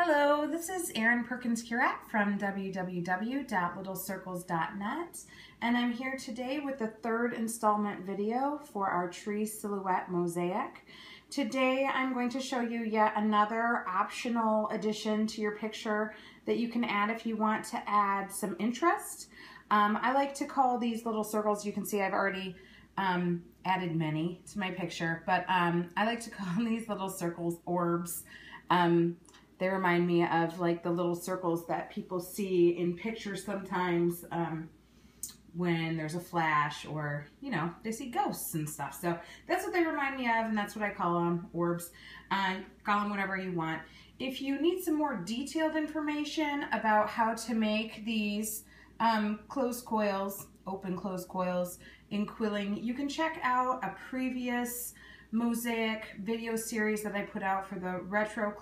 Hello, this is Erin Perkins-Curat from www.littlecircles.net, and I'm here today with the third installment video for our tree silhouette mosaic. Today I'm going to show you yet another optional addition to your picture that you can add if you want to add some interest. I like to call these little circles, you can see I've already added many to my picture, but I like to call these little circles orbs. They remind me of like the little circles that people see in pictures sometimes when there's a flash, or you know, they see ghosts and stuff. So that's what they remind me of, and that's what I call them, orbs. Call them whatever you want. If you need some more detailed information about how to make these closed coils, open closed coils in quilling, you can check out a previous mosaic video series that I put out for the retro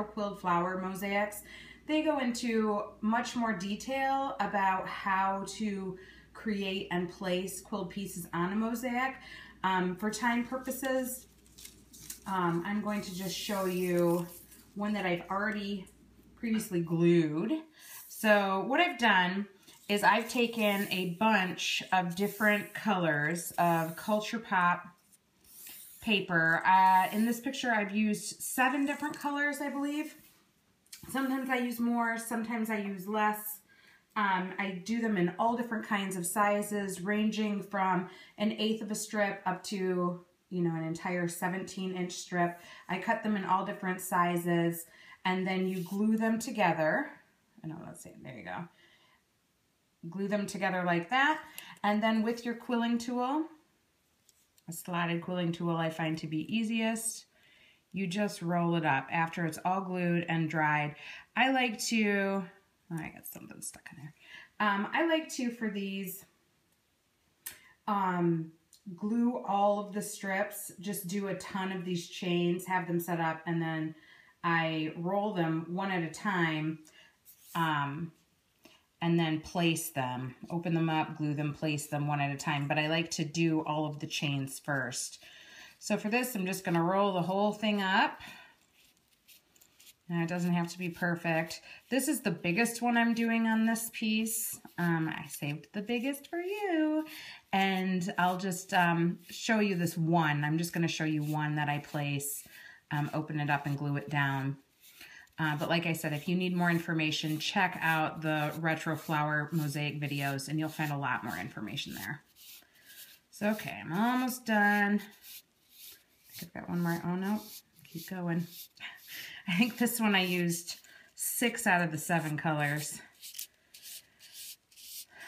quilled flower mosaics. They go into much more detail about how to create and place quilled pieces on a mosaic. For time purposes, I'm going to just show you one that I've already previously glued. So what I've done is I've taken a bunch of different colors of Culture Pop paper. In this picture I've used 7 different colors, I believe. Sometimes I use more, sometimes I use less. I do them in all different kinds of sizes, ranging from 1/8 of a strip up to, you know, an entire 17-inch strip. I cut them in all different sizes, and then you glue them together. I know, let's see, there you go. Glue them together like that, and then with your quilling tool, a slotted quilling tool I find to be easiest, you just roll it up after it's all glued and dried. I like to, oh, I got something stuck in there. I like to, for these, glue all of the strips, just do a ton of these chains, have them set up, and then I roll them one at a time, and then place them, open them up, glue them, place them one at a time. But I like to do all of the chains first. So for this, I'm just gonna roll the whole thing up. Now it doesn't have to be perfect. This is the biggest one I'm doing on this piece. I saved the biggest for you. And I'll just show you this one. I'm just gonna show you one that I place, open it up and glue it down. But like I said, if you need more information, check out the retro flower mosaic videos and you'll find a lot more information there. So, okay, I'm almost done. I think I've got one more. Oh, no, keep going. I think this one I used 6 out of the 7 colors.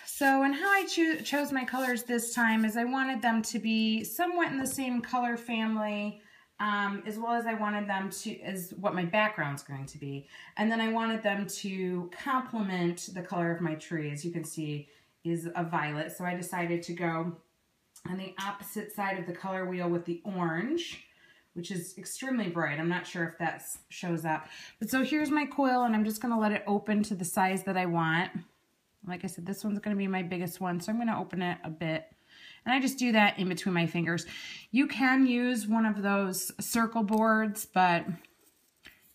So, and how I chose my colors this time is I wanted them to be somewhat in the same color family, as well as I wanted them to, as what my background's going to be. And then I wanted them to complement the color of my tree, as you can see, is a violet. So I decided to go on the opposite side of the color wheel with the orange, which is extremely bright. I'm not sure if that shows up. But so here's my coil, and I'm just gonna let it open to the size that I want. Like I said, this one's gonna be my biggest one, so I'm gonna open it a bit. And I just do that in between my fingers. You can use one of those circle boards, but,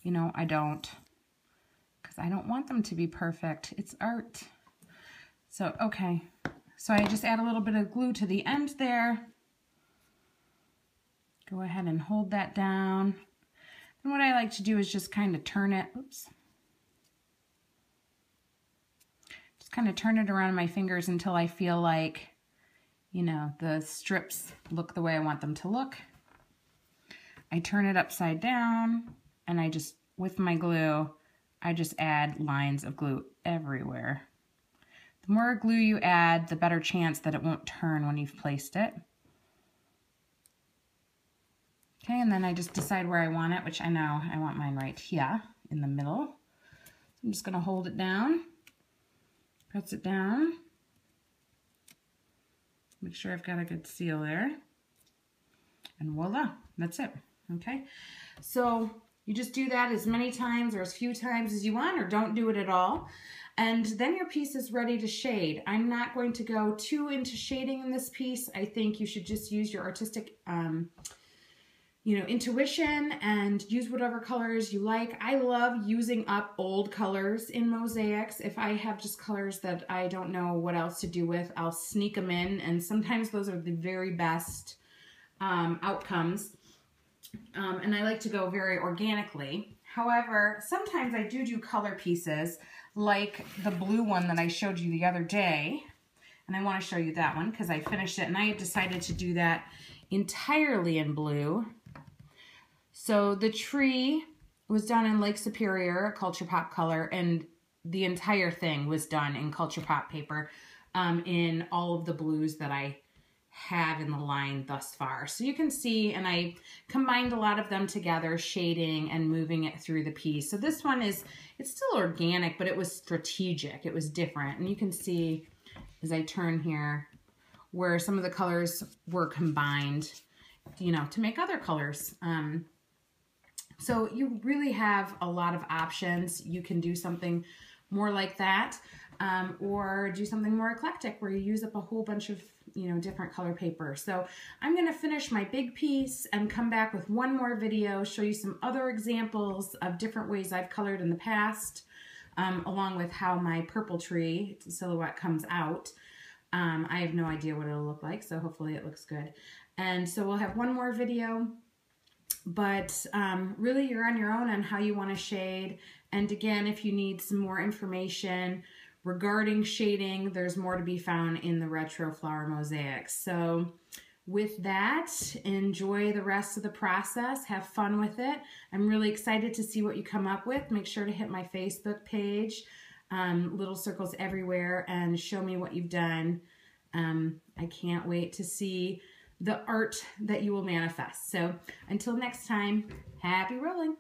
you know, I don't. Because I don't want them to be perfect. It's art. So, okay. So I just add a little bit of glue to the end there. Go ahead and hold that down. And what I like to do is just kind of turn it. Oops. Just kind of turn it around my fingers until I feel like, you know, the strips look the way I want them to look. I turn it upside down, and I just, with my glue, I just add lines of glue everywhere. The more glue you add, the better chance that it won't turn when you've placed it. Okay, and then I just decide where I want it, which I know I want mine right here in the middle. I'm just gonna hold it down, press it down. Make sure I've got a good seal there. And voila, that's it, okay? So you just do that as many times or as few times as you want, or don't do it at all. And then your piece is ready to shade. I'm not going to go too into shading in this piece. I think you should just use your artistic you know, intuition and use whatever colors you like. I love using up old colors in mosaics. If I have just colors that I don't know what else to do with, I'll sneak them in, and sometimes those are the very best outcomes. And I like to go very organically. However, sometimes I do color pieces like the blue one that I showed you the other day. And I want to show you that one because I finished it and I had decided to do that entirely in blue. So the tree was done in Lake Superior, Culture Pop color, and the entire thing was done in Culture Pop paper in all of the blues that I have in the line thus far. So you can see, and I combined a lot of them together, shading and moving it through the piece. So this one is, it's still organic, but it was strategic. It was different. And you can see as I turn here where some of the colors were combined, you know, to make other colors. So you really have a lot of options. You can do something more like that, or do something more eclectic where you use up a whole bunch of, you know, different color paper. So I'm going to finish my big piece and come back with one more video, show you some other examples of different ways I've colored in the past, along with how my purple tree silhouette comes out. I have no idea what it'll look like, so hopefully it looks good. And so we'll have one more video, but really you're on your own on how you want to shade. And again, if you need some more information regarding shading, there's more to be found in the Retro Flower Mosaics. So with that, enjoy the rest of the process. Have fun with it. I'm really excited to see what you come up with. Make sure to hit my Facebook page, little circles everywhere, and show me what you've done. I can't wait to see the art that you will manifest. So until next time, happy rolling.